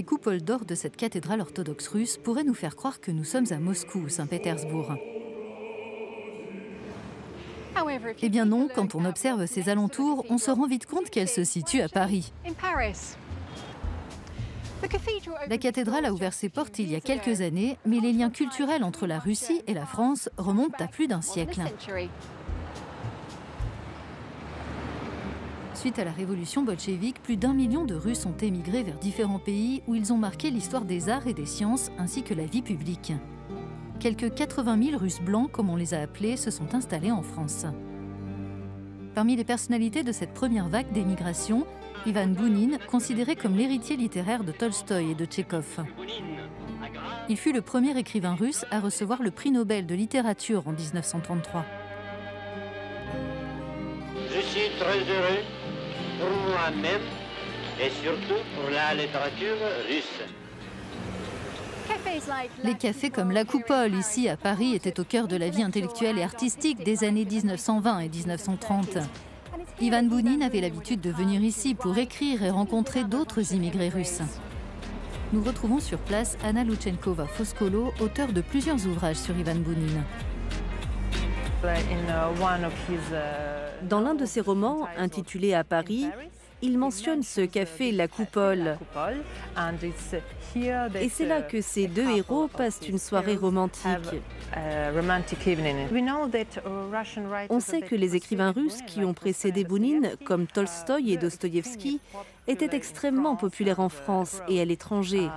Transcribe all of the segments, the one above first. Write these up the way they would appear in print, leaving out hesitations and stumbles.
coupoles d'or de cette cathédrale orthodoxe russe pourraient nous faire croire que nous sommes à Moscou ou Saint-Pétersbourg. Eh bien non, quand on observe ses alentours, on se rend vite compte qu'elle se situe à Paris. La cathédrale a ouvert ses portes il y a quelques années, mais les liens culturels entre la Russie et la France remontent à plus d'un siècle. Suite à la révolution bolchevique, plus d'1 million de Russes ont émigré vers différents pays où ils ont marqué l'histoire des arts et des sciences ainsi que la vie publique. Quelques 80 000 Russes blancs, comme on les a appelés, se sont installés en France. Parmi les personnalités de cette première vague d'émigration, Ivan Bounine, considéré comme l'héritier littéraire de Tolstoï et de Tchekhov. Il fut le premier écrivain russe à recevoir le prix Nobel de littérature en 1933. Je suis très heureux pour moi-même et surtout pour la littérature russe. Les cafés comme La Coupole, ici à Paris, étaient au cœur de la vie intellectuelle et artistique des années 1920 et 1930. Ivan Bounine avait l'habitude de venir ici pour écrire et rencontrer d'autres immigrés russes. Nous retrouvons sur place Anna Luchenkova-Foskolo, auteure de plusieurs ouvrages sur Ivan Bounine. Dans l'un de ses romans, intitulé À Paris, il mentionne ce café La Coupole. Et c'est là que ces deux héros passent une soirée romantique. On sait que les écrivains russes qui ont précédé Bounine, comme Tolstoï et Dostoïevski, étaient extrêmement populaires en France et à l'étranger.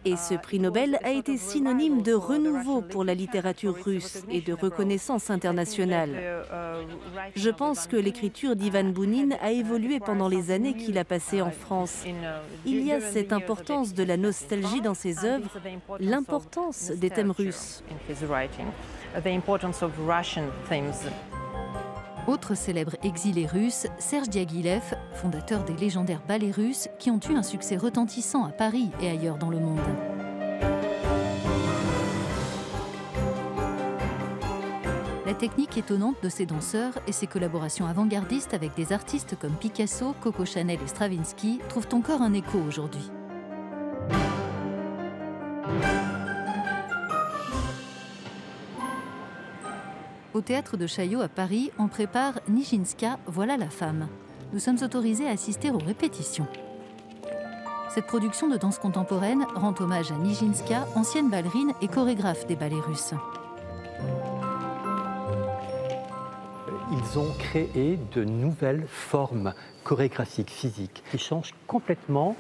Et ce prix Nobel a été synonyme de renouveau pour la littérature russe et de reconnaissance internationale. Je pense que l'écriture d'Ivan Bounine a évolué pendant les années qu'il a passées en France. Il y a cette importance de la nostalgie dans ses œuvres, l'importance des thèmes russes. Autre célèbre exilé russe, Serge Diaghilev, fondateur des légendaires ballets russes qui ont eu un succès retentissant à Paris et ailleurs dans le monde. La technique étonnante de ces danseurs et ses collaborations avant-gardistes avec des artistes comme Picasso, Coco Chanel et Stravinsky trouvent encore un écho aujourd'hui. Au théâtre de Chaillot à Paris, on prépare Nijinska, voilà la femme. Nous sommes autorisés à assister aux répétitions. Cette production de danse contemporaine rend hommage à Nijinska, ancienne ballerine et chorégraphe des ballets russes. Ils ont créé de nouvelles formes chorégraphiques, physiques, qui changent complètement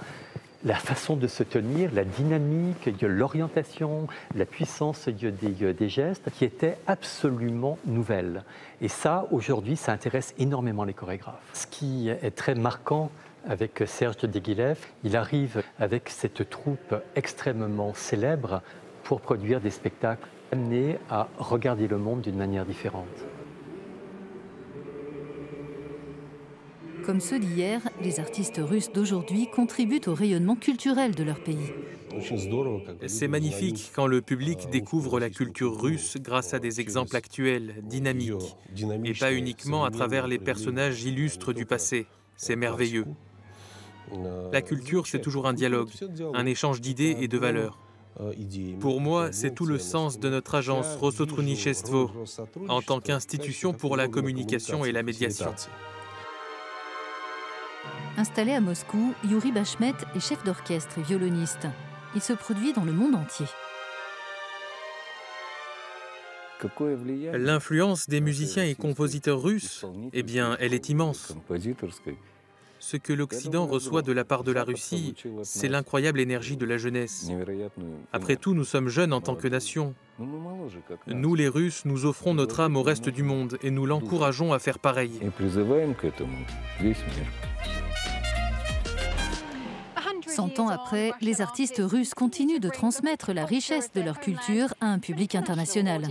la façon de se tenir, la dynamique, l'orientation, la puissance des gestes, qui étaient absolument nouvelles. Et ça, aujourd'hui, ça intéresse énormément les chorégraphes. Ce qui est très marquant avec Serge Diaghilev, il arrive avec cette troupe extrêmement célèbre pour produire des spectacles amenés à regarder le monde d'une manière différente. Comme ceux d'hier, les artistes russes d'aujourd'hui contribuent au rayonnement culturel de leur pays. C'est magnifique quand le public découvre la culture russe grâce à des exemples actuels, dynamiques, et pas uniquement à travers les personnages illustres du passé. C'est merveilleux. La culture, c'est toujours un dialogue, un échange d'idées et de valeurs. Pour moi, c'est tout le sens de notre agence Rossotrudnichestvo, en tant qu'institution pour la communication et la médiation. Installé à Moscou, Yuri Bashmet est chef d'orchestre et violoniste. Il se produit dans le monde entier. L'influence des musiciens et compositeurs russes, eh bien, elle est immense. Ce que l'Occident reçoit de la part de la Russie, c'est l'incroyable énergie de la jeunesse. Après tout, nous sommes jeunes en tant que nation. Nous, les Russes, nous offrons notre âme au reste du monde et nous l'encourageons à faire pareil. 100 ans après, les artistes russes continuent de transmettre la richesse de leur culture à un public international.